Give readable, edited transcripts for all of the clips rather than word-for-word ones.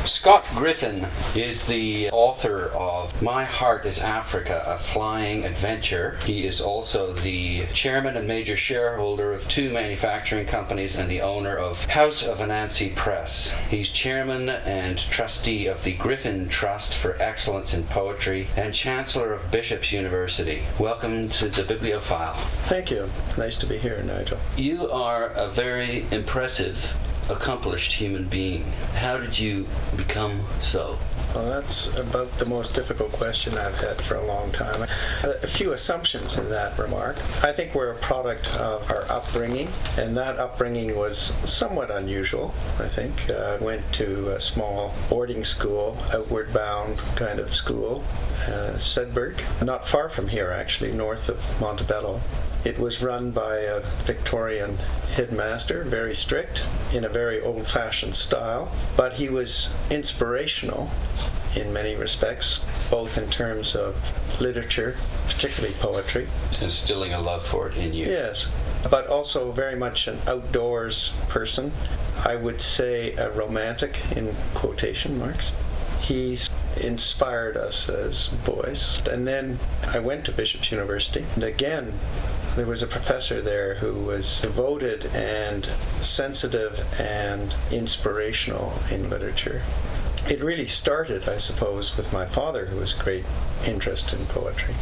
Scott Griffin is the author of My Heart is Africa, a Flying Adventure. He is also the chairman and major shareholder of 2 manufacturing companies and the owner of House of Anansi Press. He's chairman and trustee of the Griffin Trust for Excellence in Poetry and chancellor of Bishop's University. Welcome to the Bibliophile. Thank you. Nice to be here, Nigel. You are a very impressive, accomplished human being. How did you become so? Well, that's about the most difficult question I've had for a long time. A few assumptions in that remark. I think we're a product of our upbringing, and that upbringing was somewhat unusual, I think. I went to a small boarding school, outward bound kind of school, Sedberg, not far from here actually, north of Montebello. It was run by a Victorian headmaster, very strict, in a very old-fashioned style, but he was inspirational in many respects, both in terms of literature, particularly poetry. Instilling a love for it in you. Yes, but also very much an outdoors person. I would say a romantic, in quotation marks. He's inspired us as boys. And then I went to Bishop's University, and again, there was a professor there who was devoted and sensitive and inspirational in literature. It really started, I suppose, with my father, who was a great interest in poetry.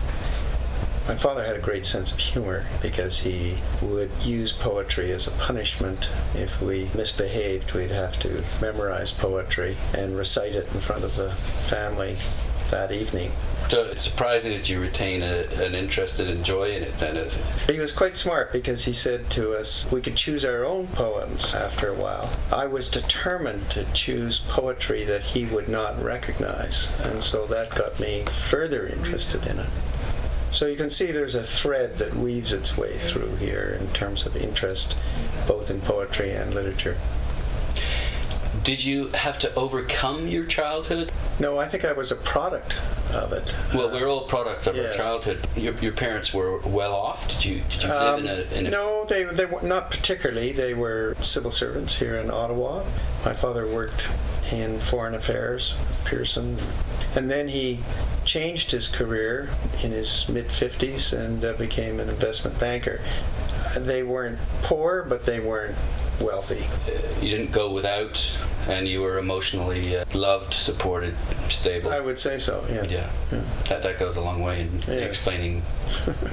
My father had a great sense of humor because he would use poetry as a punishment. If we misbehaved, we'd have to memorize poetry and recite it in front of the family that evening. So it's surprising that you retain an interest and enjoy in it then, is it? He was quite smart because he said to us we could choose our own poems after a while. I was determined to choose poetry that he would not recognize, and so that got me further interested in it. So you can see there's a thread that weaves its way through here in terms of interest both in poetry and literature. Did you have to overcome your childhood? No, I think I was a product of it. Well, we're all products of our childhood. Your parents were well off? Did you live in a... No, they were not particularly. They were civil servants here in Ottawa. My father worked in foreign affairs, Pearson, and then he changed his career in his mid-50s and became an investment banker. They weren't poor, but they weren't wealthy. You didn't go without, and you were emotionally loved, supported, stable. I would say so, yeah. Yeah. That goes a long way in explaining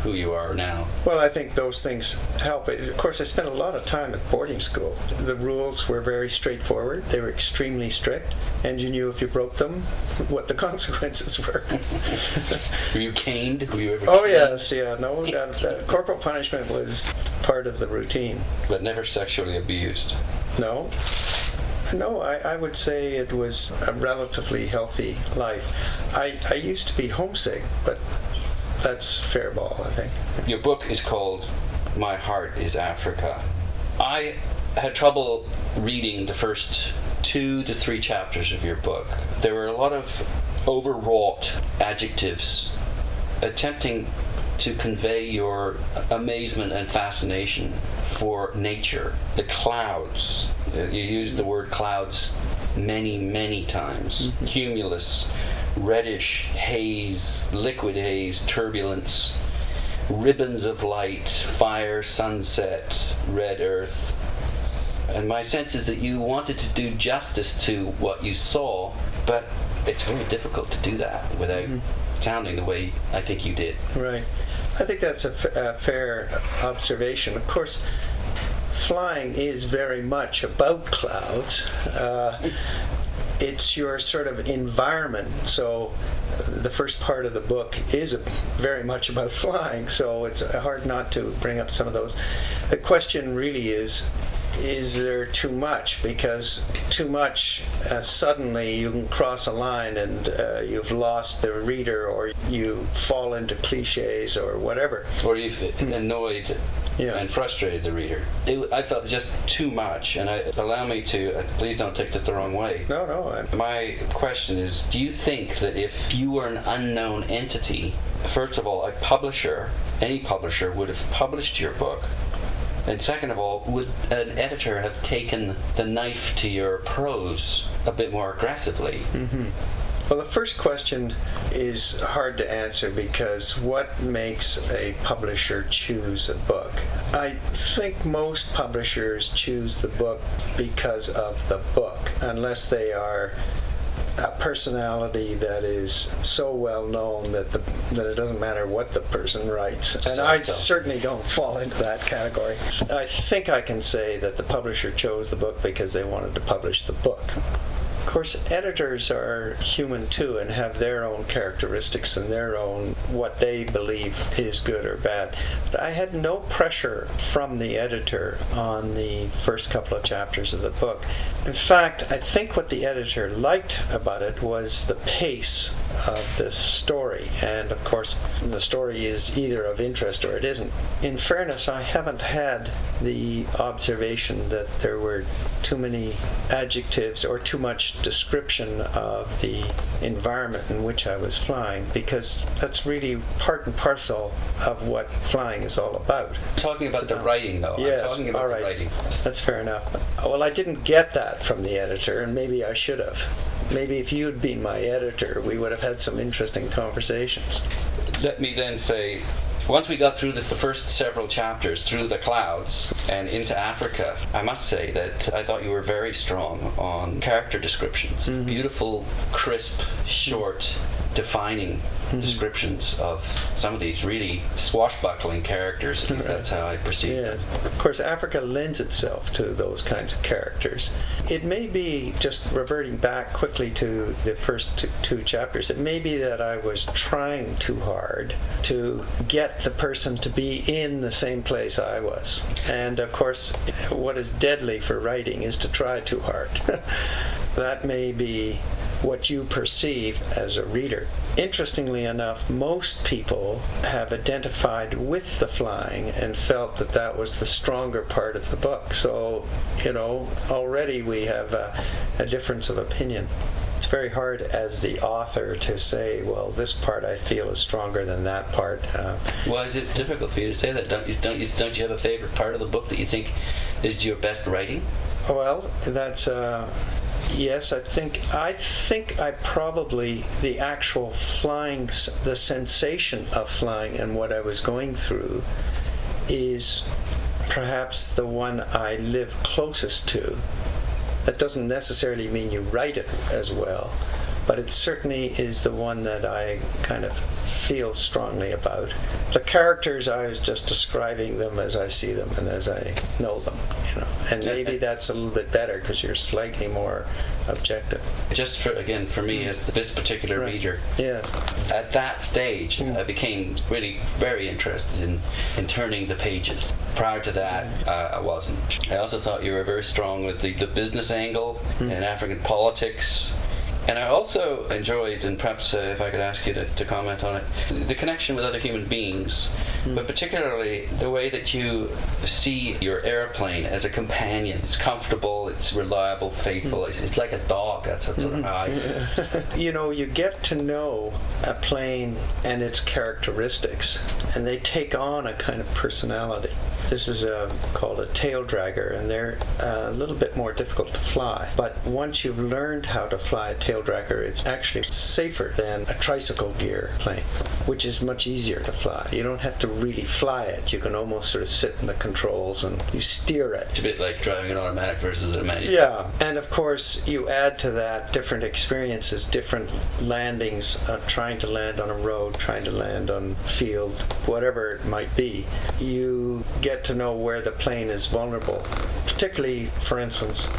who you are now. Well, I think those things help. Of course, I spent a lot of time at boarding school. The rules were very straightforward. They were extremely strict, and you knew if you broke them, what the consequences were. Were you caned? Were you ever caned? Yes, yeah. No, corporal punishment was part of the routine. But never sexually abused? No, I would say it was a relatively healthy life. I used to be homesick, but that's fair ball, I think. Your book is called My Heart is Africa. I had trouble reading the first 2 to 3 chapters of your book. There were a lot of overwrought adjectives attempting to convey your amazement and fascination for nature. The clouds, you used the word clouds many, many times. Mm-hmm. Cumulus, reddish haze, liquid haze, turbulence, ribbons of light, fire, sunset, red earth. And my sense is that you wanted to do justice to what you saw, but it's very difficult to do that without sounding the way I think you did. Right. I think that's a fair observation. Of course, flying is very much about clouds. It's your sort of environment. So the first part of the book is very much about flying, so it's hard not to bring up some of those. The question really is there too much? Because too much, suddenly you can cross a line and you've lost the reader, or you fall into cliches or whatever. Or you've annoyed and frustrated the reader. I felt just too much, and allow me to, please don't take this the wrong way. No. My question is, do you think that if you were an unknown entity, first of all, a publisher, any publisher would have published your book, And second of all, would an editor have taken the knife to your prose a bit more aggressively? Well, the first question is hard to answer because what makes a publisher choose a book? I think most publishers choose the book because of the book, unless they are a personality that is so well known that it doesn't matter what the person writes. And I certainly don't fall into that category. I think I can say that the publisher chose the book because they wanted to publish the book. Of course, editors are human too and have their own characteristics and their own what they believe is good or bad. But I had no pressure from the editor on the first couple of chapters of the book. In fact, I think what the editor liked about it was the pace of the story. And of course, the story is either of interest or it isn't. In fairness, I haven't had the observation that there were too many adjectives or too much description of the environment in which I was flying, because that's really part and parcel of what flying is all about. Talking about the writing, though. Yes, I'm talking about all right. the writing. That's fair enough. Well, I didn't get that from the editor, and maybe I should have. Maybe if you had been my editor, we would have had some interesting conversations. Let me then say, once we got through the first several chapters, through the clouds and into Africa, I must say that I thought you were very strong on character descriptions. Beautiful, crisp, short, defining descriptions of some of these really swashbuckling characters. At least that's how I perceive them. Of course, Africa lends itself to those kinds of characters. It may be, just reverting back quickly to the first two chapters, it may be that I was trying too hard to get the person to be in the same place I was. And of course, what is deadly for writing is to try too hard. That may be what you perceive as a reader. Interestingly enough, most people have identified with the flying and felt that that was the stronger part of the book. So, already we have a difference of opinion. It's very hard as the author to say, well, this part I feel is stronger than that part. Why is it difficult for you to say that? Don't you have a favorite part of the book that you think is your best writing? Well, that's yes. I think I probably, the actual flying, the sensation of flying and what I was going through is perhaps the one I live closest to. That doesn't necessarily mean you write it as well, but it certainly is the one that I kind of feel strongly about. The characters, I was just describing them as I see them and as I know them, and maybe that's a little bit better because you're slightly more objective. Just for me as this particular reader, yes. At that stage I became really very interested in turning the pages. Prior to that, I wasn't. I also thought you were very strong with the business angle and African politics. And I also enjoyed, and perhaps if I could ask you to comment on it, the connection with other human beings, but particularly the way that you see your airplane as a companion. It's comfortable, it's reliable, faithful. It's like a dog. That's sort of how I... You get to know a plane and its characteristics, and they take on a kind of personality. This is called a tail dragger, and they're a little bit more difficult to fly. But once you've learned how to fly a tail dragger, it's actually safer than a tricycle gear plane, which is much easier to fly. You don't have to really fly it. You can almost sort of sit in the controls and you steer it. It's a bit like driving an automatic versus a manual. Yeah, and of course you add to that different experiences, different landings, trying to land on a road, trying to land on field, whatever it might be. You get to know where the plane is vulnerable. Particularly, for instance,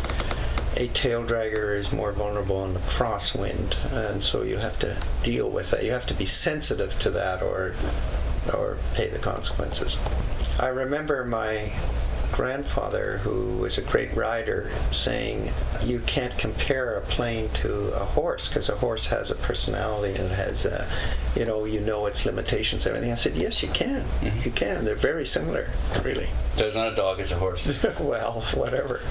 a tail dragger is more vulnerable in the crosswind, and so you have to deal with that. You have to be sensitive to that or pay the consequences. I remember my grandfather, who was a great rider, saying you can't compare a plane to a horse because a horse has a personality and it has you know its limitations and everything. I said, yes, you can. You can. They're very similar, really. So it's not a dog, it's a horse. Well, whatever.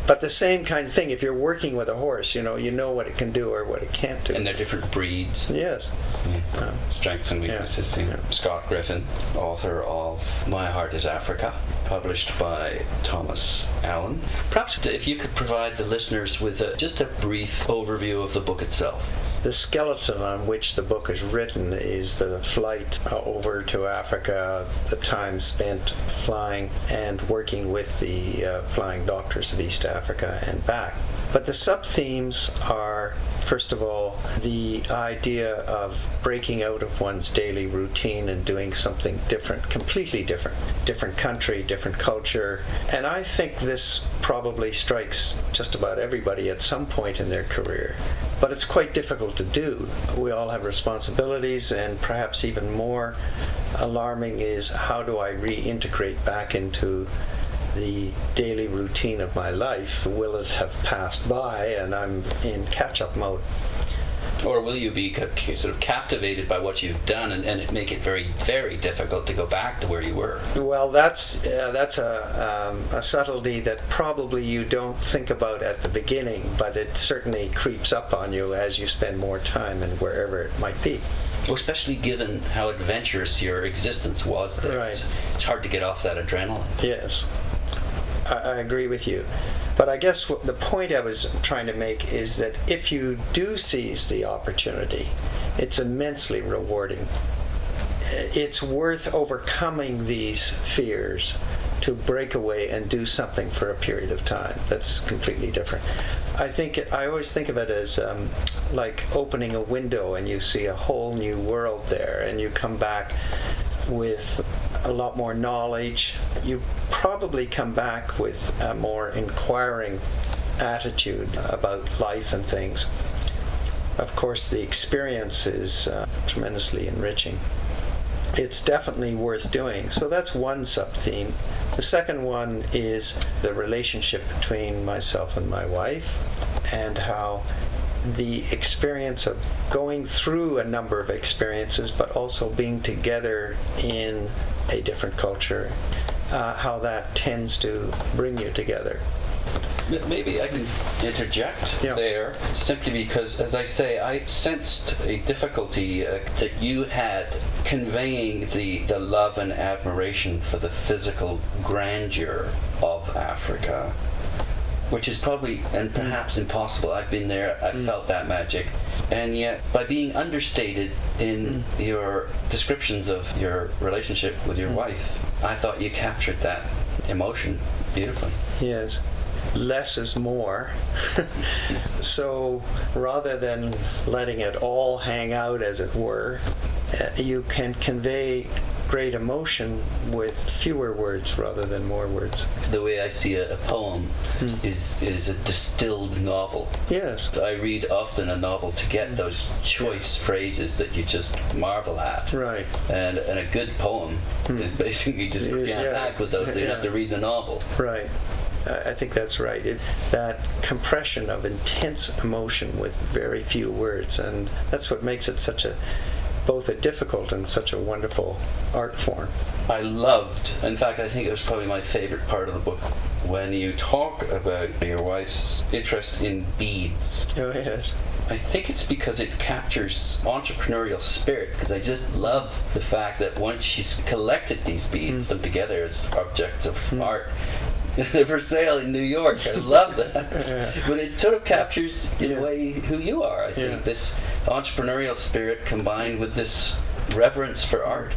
But the same kind of thing, if you're working with a horse, you know what it can do or what it can't do. And they're different breeds. Yes. Strengths and weaknesses. Yeah. Scott Griffin, author of My Heart is Africa, published by by Thomas Allen. Perhaps if you could provide the listeners with just a brief overview of the book itself. The skeleton on which the book is written is the flight over to Africa, the time spent flying and working with the flying doctors of East Africa and back. But the sub-themes are, first of all, the idea of breaking out of one's daily routine and doing something different, completely different. Different country, different culture. And I think this probably strikes just about everybody at some point in their career. But it's quite difficult to do. We all have responsibilities, and perhaps even more alarming is, how do I reintegrate back into the daily routine of my life? Will it have passed by and I'm in catch-up mode? Or will you be sort of captivated by what you've done and it make it very, very difficult to go back to where you were? Well, that's a subtlety that probably you don't think about at the beginning, but it certainly creeps up on you as you spend more time and wherever it might be. Well, especially given how adventurous your existence was there. Right. It's hard to get off that adrenaline. Yes, I agree with you. But I guess the point I was trying to make is that if you do seize the opportunity, it's immensely rewarding. It's worth overcoming these fears to break away and do something for a period of time that's completely different. I always think of it as like opening a window and you see a whole new world there, and you come back with a lot more knowledge. You probably come back with a more inquiring attitude about life and things. Of course, the experience is tremendously enriching. It's definitely worth doing. So that's one sub-theme. The second one is the relationship between myself and my wife, and how the experience of going through a number of experiences, but also being together in a different culture, how that tends to bring you together. Maybe I can interject there, simply because, as I say, I sensed a difficulty that you had conveying the love and admiration for the physical grandeur of Africa, which is probably and perhaps impossible. I've been there, I've felt that magic. And yet, by being understated in your descriptions of your relationship with your wife, I thought you captured that emotion beautifully. Yes. Less is more. So rather than letting it all hang out, as it were, you can convey great emotion with fewer words rather than more words. The way I see a poem is a distilled novel. Yes. I read often a novel to get those choice phrases that you just marvel at. Right. And a good poem is basically just jam-packed with those, so you don't have to read the novel. Right. I think that's right. That compression of intense emotion with very few words, and that's what makes it such both a difficult and such a wonderful art form. I loved, in fact, I think it was probably my favorite part of the book, when you talk about your wife's interest in beads. Oh, yes. I think it's because it captures entrepreneurial spirit, because I just love the fact that once she's collected these beads, them together as objects of art, for sale in New York. I love that. But it sort of captures, in a way, who you are. I think this entrepreneurial spirit combined with this reverence for art.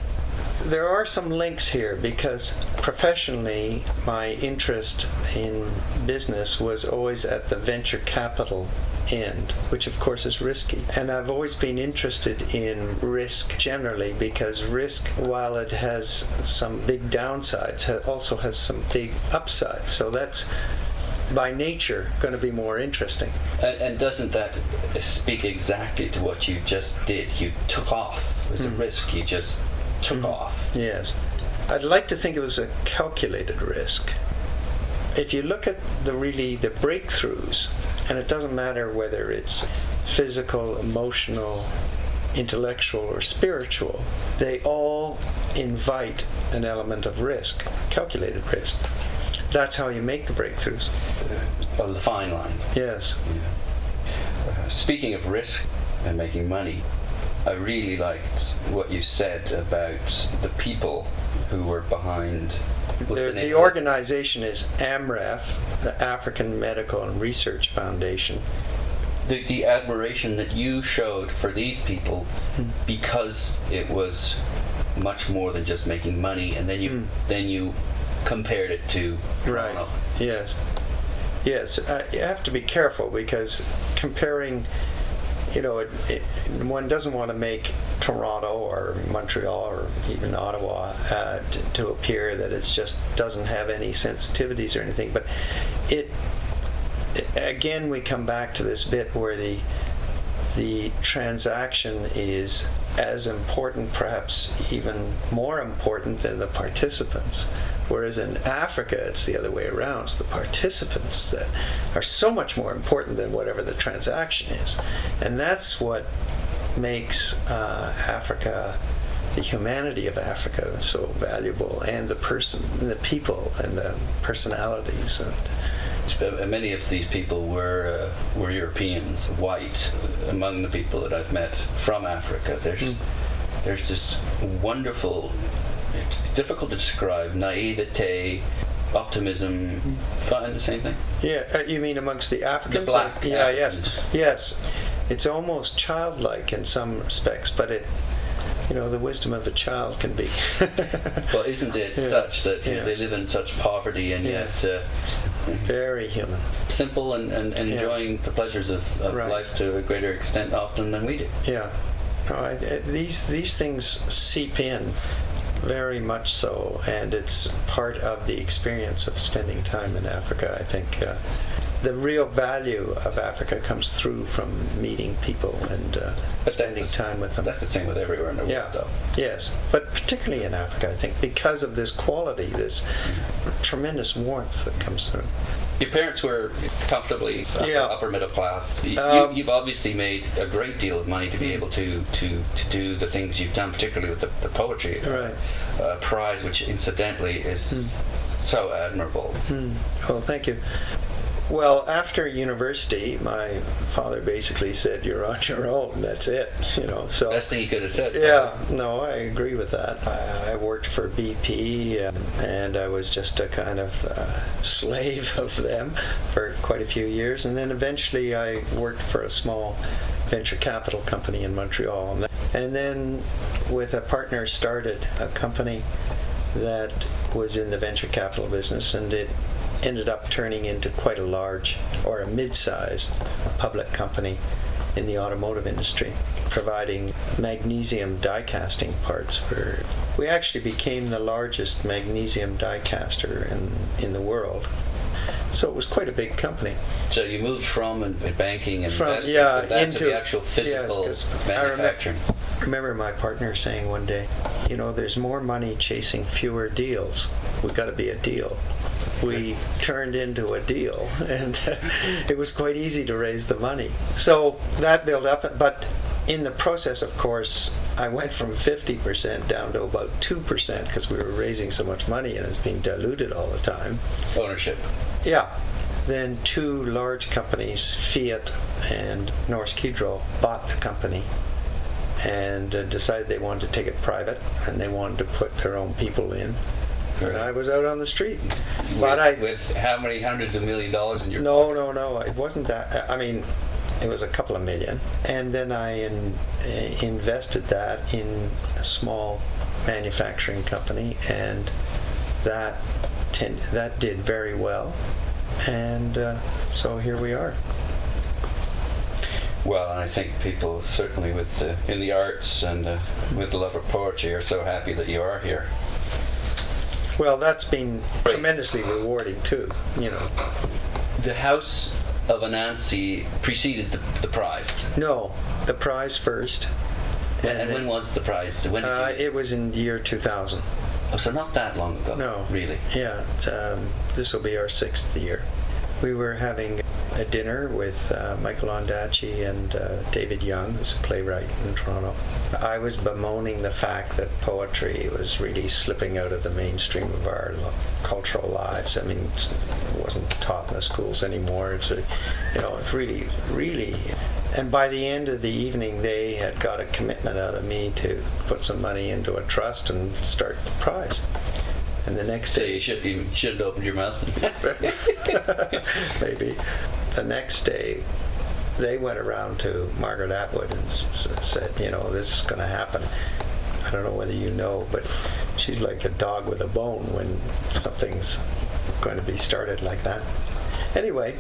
There are some links here, because professionally my interest in business was always at the venture capital end, which of course is risky. And I've always been interested in risk generally, because risk, while it has some big downsides, also has some big upsides. So that's by nature going to be more interesting. And doesn't that speak exactly to what you just did? You took off. It was a risk. You just took off. Yes. I'd like to think it was a calculated risk. If you look at the breakthroughs, and it doesn't matter whether it's physical, emotional, intellectual, or spiritual, they all invite an element of risk, calculated risk. That's how you make the breakthroughs. The fine line. Yes. Speaking of risk and making money, I really liked what you said about the people who were behind. The organization is AMREF, the African Medical and Research Foundation. The admiration that you showed for these people, because it was much more than just making money, and then you compared it to Toronto. Right. Yes. Yes. You have to be careful, because comparing, one doesn't want to make Toronto or Montreal or even Ottawa to appear that it just doesn't have any sensitivities or anything. But again, we come back to this bit where the transaction is as important, perhaps even more important than the participants. Whereas in Africa, it's the other way around. It's the participants that are so much more important than whatever the transaction is. And that's what makes Africa, the humanity of Africa, so valuable, and the person, and the people, and the personalities. And many of these people were Europeans, white. Among the people that I've met from Africa, there's this wonderful, difficult to describe, naivete, optimism. Find the same thing? Yeah, you mean amongst the Africans? The black Africans. Yes. It's almost childlike in some respects, but the wisdom of a child can be. Well, isn't it such that they live in such poverty and yet very human, simple and enjoying the pleasures of life to a greater extent often than we do. Yeah. No, these things seep in very much so, and it's part of the experience of spending time in Africa. I think the real value of Africa comes through from meeting people and spending time with them. That's the same with everywhere in the world, though. Yes, but particularly in Africa, I think, because of this quality, this tremendous warmth that comes through. Your parents were comfortably upper middle class. You've obviously made a great deal of money to be able to do the things you've done, particularly with the poetry prize, which incidentally is so admirable. Well, thank you. Well, after university, my father basically said, "You're on your own. That's it." So best thing he could have said. Yeah, no, I agree with that. I worked for BP, and I was just a kind of slave of them for quite a few years, and then eventually I worked for a small venture capital company in Montreal, and then with a partner started a company that was in the venture capital business, and it ended up turning into quite a large, or a mid-sized, public company in the automotive industry, providing magnesium die casting parts. We actually became the largest magnesium die caster in the world. So it was quite a big company. So you moved from banking and investing into the actual physical manufacturing. I remember my partner saying one day, there's more money chasing fewer deals. We've got to be a deal. We turned into a deal, and it was quite easy to raise the money. So that built up, but in the process, of course, I went from 50% down to about 2% because we were raising so much money and it was being diluted all the time. Ownership. Yeah. Then two large companies, Fiat and Norsk Hydro, bought the company and decided they wanted to take it private, and they wanted to put their own people in. And I was out on the street. With how many hundreds of $1 million in your pocket? No. It wasn't that. I mean, it was a couple of million. And then I invested that in a small manufacturing company, and that did very well. And so here we are. Well, and I think people certainly in the arts and with the love of poetry are so happy that you are here. Well, that's been tremendously rewarding too, The House of Anansi preceded the prize. No, the prize first. And when was the prize? When it was in the year 2000. Oh, so not that long ago. No. Really? Yeah. This will be our 6th year. We were having a dinner with Michael Ondaatje and David Young, who's a playwright in Toronto. I was bemoaning the fact that poetry was really slipping out of the mainstream of our cultural lives. I mean, it wasn't taught in the schools anymore. It's really, really And by the end of the evening, they had got a commitment out of me to put some money into a trust and start the prize. And the next So day... you should have opened your mouth. Maybe. The next day, they went around to Margaret Atwood and said, this is going to happen. I don't know whether you know, but she's like a dog with a bone when something's going to be started like that. Anyway,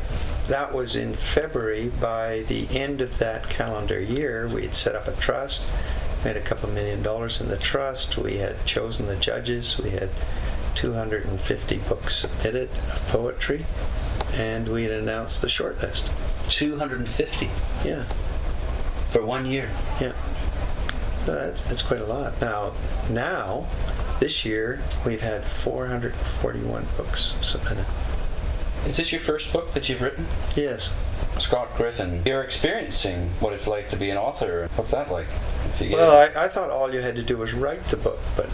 that was in February. By the end of that calendar year, we had set up a trust, made a couple $1 million in the trust. We had chosen the judges. We had 250 books submitted of poetry, and we had announced the shortlist. 250? Yeah. For 1 year? Yeah. That's quite a lot. Now, this year, we've had 441 books submitted. Is this your first book that you've written? Yes. Scott Griffin, you're experiencing what it's like to be an author. What's that like? Well, I thought all you had to do was write the book, but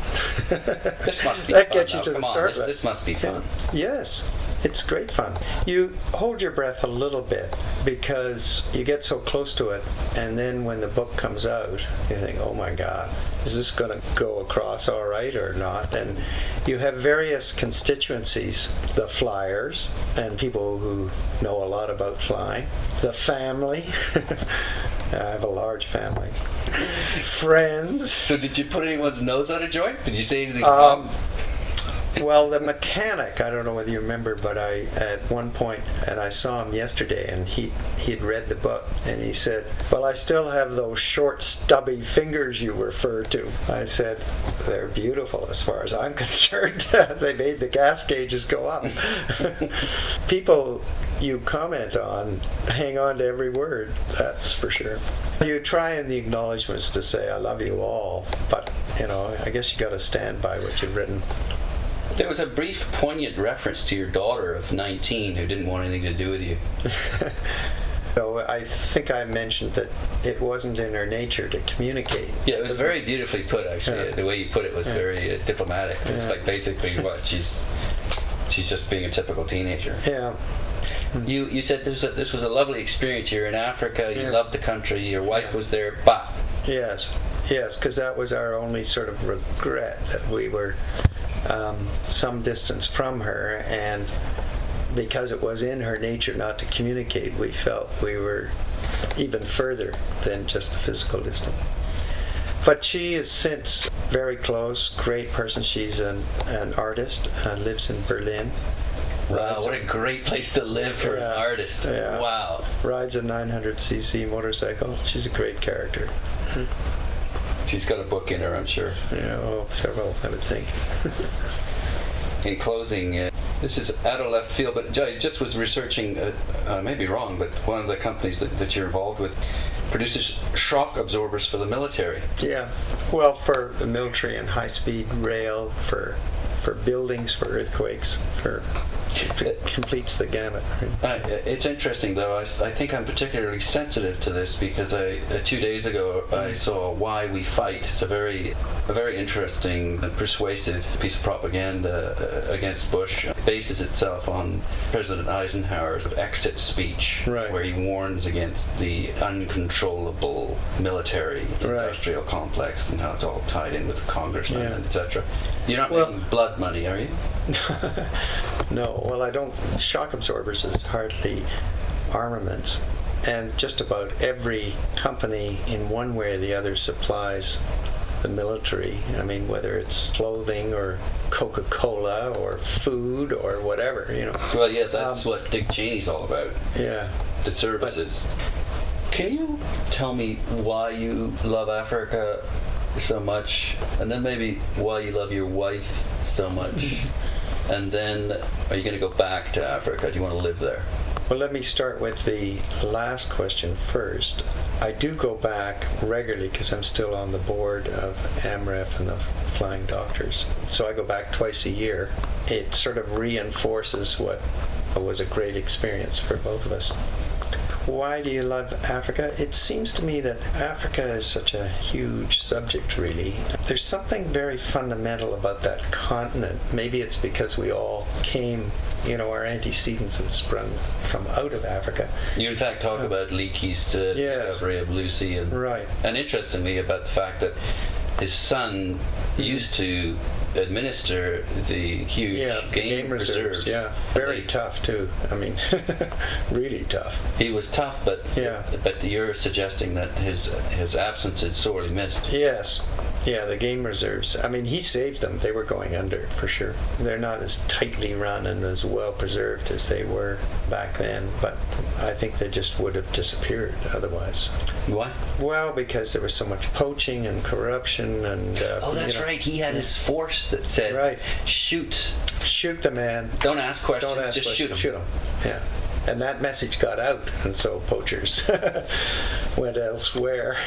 this must be that fun, gets you though. to Come the on, start. This must be fun. Yes, it's great fun. You hold your breath a little bit because you get so close to it, and then when the book comes out, you think, oh my God, is this going to go across all right or not? And you have various constituencies, the flyers and people who know a lot about flying, the family. I have a large family. Friends. So did you put anyone's nose on a joint? Did you say anything? Well, the mechanic, I don't know whether you remember, but at one point, and I saw him yesterday, and he'd read the book, and he said, well, I still have those short, stubby fingers you refer to. I said, they're beautiful as far as I'm concerned. They made the gas gauges go up. People you comment on hang on to every word, that's for sure. You try in the acknowledgments to say, I love you all, but, I guess you got to stand by what you've written. There was a brief, poignant reference to your daughter of 19 who didn't want anything to do with you. So I think I mentioned that it wasn't in her nature to communicate. Yeah, it was very beautifully put, actually. Yeah. The way you put it was very diplomatic. It's like basically what she's just being a typical teenager. Yeah. You said this was a lovely experience. You're in Africa. You loved the country. Your wife was there, but yes, because that was our only sort of regret, that we were some distance from her, and because it was in her nature not to communicate, we felt we were even further than just the physical distance. But she is since very close, great person. She's an artist, lives in Berlin. Wow, what a great place to live for an artist. Yeah. Wow. Rides a 900cc motorcycle. She's a great character. She's got a book in her, I'm sure. Yeah, several, I would think. In closing, this is out of left field, but I just was researching, I may be wrong, but one of the companies that you're involved with produces shock absorbers for the military. Yeah, well, for the military and high-speed rail, for buildings, for earthquakes, it completes the gamut. Right? It's interesting, though. I think I'm particularly sensitive to this because 2 days ago I saw Why We Fight. It's a very interesting and persuasive piece of propaganda against Bush. It bases itself on President Eisenhower's exit speech, where he warns against the uncontrollable military industrial complex and how it's all tied in with congressmen, etc. You're not making blood money, are you? No, well, I don't. Shock absorbers is hardly armaments, and just about every company in one way or the other supplies the military. I mean, whether it's clothing or Coca-Cola or food or whatever, Well, yeah, that's what Dick Cheney's all about. Yeah. The services. Can you tell me why you love Africa so much, and then maybe why you love your wife so much? And then, are you going to go back to Africa? Do you want to live there? Well, let me start with the last question first. I do go back regularly because I'm still on the board of AMREF and the Flying Doctors. So I go back twice a year. It sort of reinforces what was a great experience for both of us. Why do you love Africa? It seems to me that Africa is such a huge subject, really. There's something very fundamental about that continent. Maybe it's because we all came our antecedents have sprung from out of Africa. You in fact talk about Leakey's discovery of Lucy, and interestingly about the fact that his son used to administer the huge game reserves. Yeah, very tough too. I mean, really tough. He was tough, but you're suggesting that his absence is sorely missed. Yes. Yeah, the game reserves. I mean, he saved them. They were going under, for sure. They're not as tightly run and as well preserved as they were back then, but I think they just would have disappeared otherwise. Why? Well, because there was so much poaching and corruption and... that's right. He had his force that said, shoot. Shoot the man. Don't ask questions, just shoot him. Shoot him, yeah. And that message got out, and so poachers went elsewhere.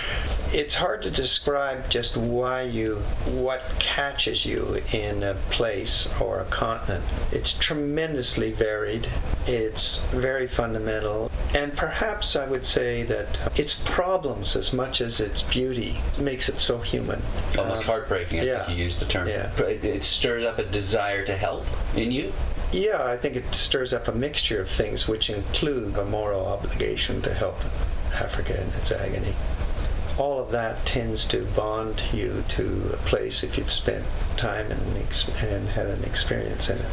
It's hard to describe just what catches you in a place or a continent. It's tremendously varied. It's very fundamental. And perhaps I would say that its problems as much as its beauty makes it so human. Almost heartbreaking, I think you used the term. Yeah. It stirs up a desire to help in you? Yeah, I think it stirs up a mixture of things which include a moral obligation to help Africa in its agony. All of that tends to bond you to a place if you've spent time and had an experience in it.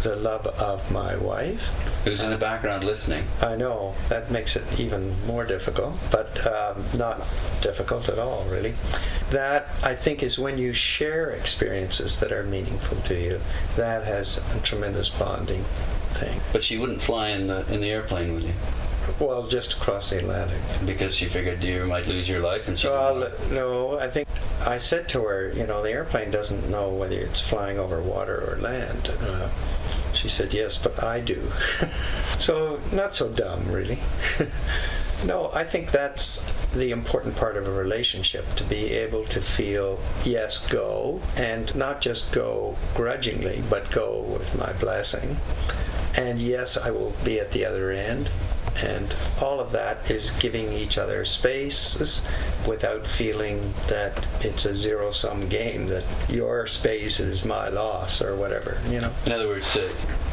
The love of my wife. Who's in the background listening. I know, that makes it even more difficult, but not difficult at all, really. That, I think, is when you share experiences that are meaningful to you. That has a tremendous bonding thing. But she wouldn't fly in the airplane, would you? Well, just across the Atlantic. Because she figured you might lose your life, and she. Well, no. I think I said to her, the airplane doesn't know whether it's flying over water or land. She said, yes, but I do. So, not so dumb, really. No, I think that's the important part of a relationship, to be able to feel, yes, go, and not just go grudgingly, but go with my blessing. And yes, I will be at the other end. And all of that is giving each other spaces without feeling that it's a zero-sum game, that your space is my loss or whatever, In other words,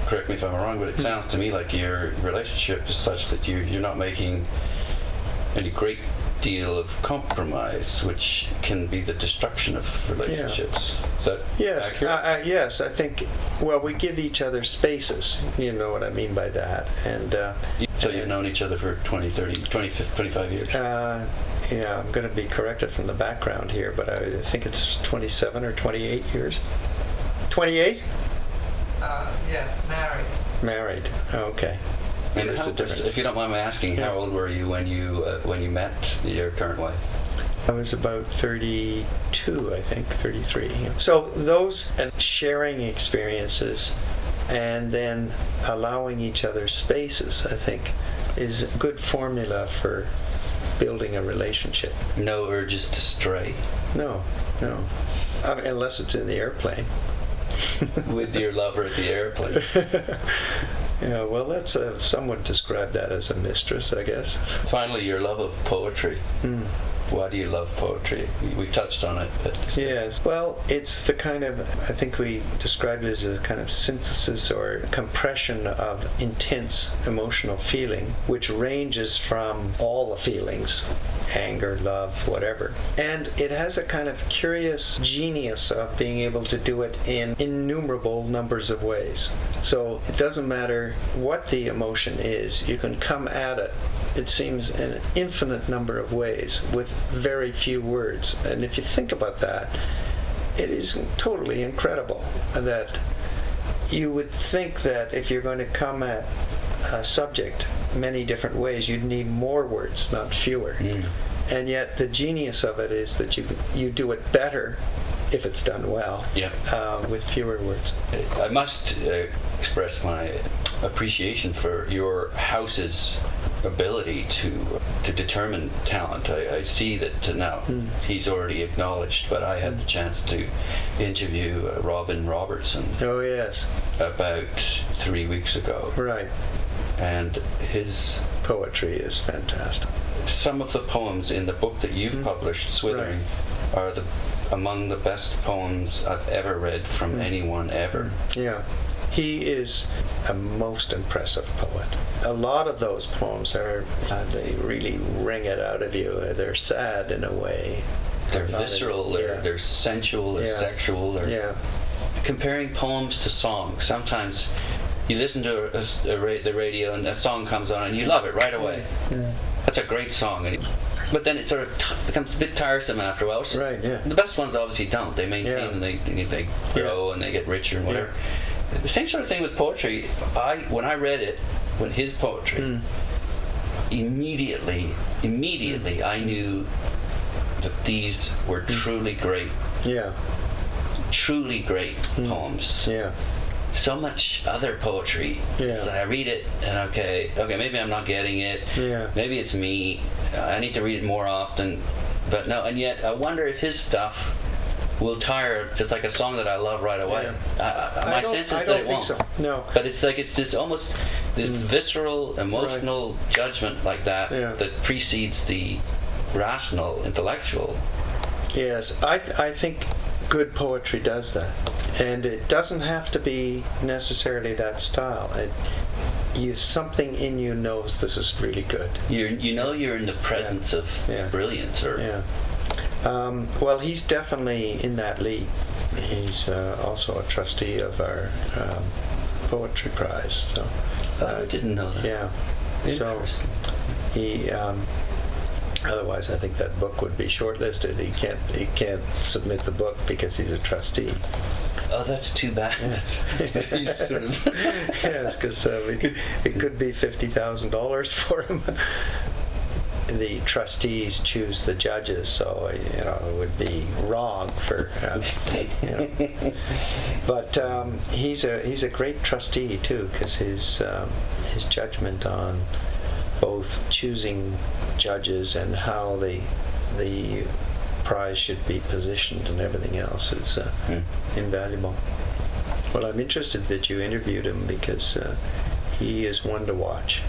correct me if I'm wrong, but it sounds to me like your relationship is such that you're not making any great deal of compromise, which can be the destruction of relationships. Yeah. Is that accurate? Yes, I think, we give each other spaces. You know what I mean by that. And so you've known each other for 20, 30, 25 years? Yeah, I'm going to be corrected from the background here, but I think it's 27 or 28 years. 28? Yes, married. Married, okay. And if you don't mind me asking, how old were you when you met your current wife? I was about 32, I think, 33. So those and sharing experiences and then allowing each other spaces, I think, is a good formula for building a relationship. No urges to stray? No. I mean, unless it's in the airplane. With your lover at the airplane? Yeah, well, that's some would describe that as a mistress, I guess. Finally, your love of poetry. Why do you love poetry? We touched on it. But yes, well, it's the kind of, I think we described it as a kind of synthesis or compression of intense emotional feeling, which ranges from all the feelings, anger, love, whatever. And it has a kind of curious genius of being able to do it in innumerable numbers of ways. So it doesn't matter what the emotion is, you can come at it, it seems, in an infinite number of ways with very few words. And if you think about that, it is totally incredible that you would think that if you're going to come at a subject many different ways, you'd need more words, not fewer. And yet the genius of it is that you do it better if it's done well, with fewer words. I must express my appreciation for your house's ability to determine talent. I see that now he's already acknowledged, but I had the chance to interview Robin Robertson. Oh, yes. About 3 weeks ago. Right. And his poetry is fantastic. Some of the poems in the book that you've published, Swithering, are among the best poems I've ever read from anyone ever. Yeah. He is a most impressive poet. A lot of those poems are, they really wring it out of you. They're sad in a way. They're visceral, they're sensual, they're sexual. They're comparing poems to songs. Sometimes you listen to the radio and a song comes on and you love it right away. That's a great song. But then it sort of becomes a bit tiresome after a while. Right, yeah. The best ones obviously don't. They maintain and they grow and they get richer and whatever. The same sort of thing with poetry. When I read it, when his poetry, immediately I knew that these were truly great. Truly great poems. So much other poetry. So I read it and okay, maybe I'm not getting it. Maybe it's me. I need to read it more often. But no, and yet I wonder if his stuff will tire just like a song that I love right away. My sense is that it won't. So. No. But it's like it's this almost this visceral, emotional judgment like that that precedes the rational, intellectual. Yes, I think good poetry does that, and it doesn't have to be necessarily that style. Something in you knows this is really good. You're in the presence of brilliance, well, he's definitely in that league. He's also a trustee of our poetry prize. So I didn't know that. Yeah. So he. Otherwise, I think that book would be shortlisted. He can't submit the book because he's a trustee. Oh, that's too bad. He's sort of yes, because it could be $50,000 for him. The trustees choose the judges, so it would be wrong for. But he's a great trustee too, because his judgment on both choosing judges and how the prize should be positioned and everything else is invaluable. Well, I'm interested that you interviewed him because he is one to watch.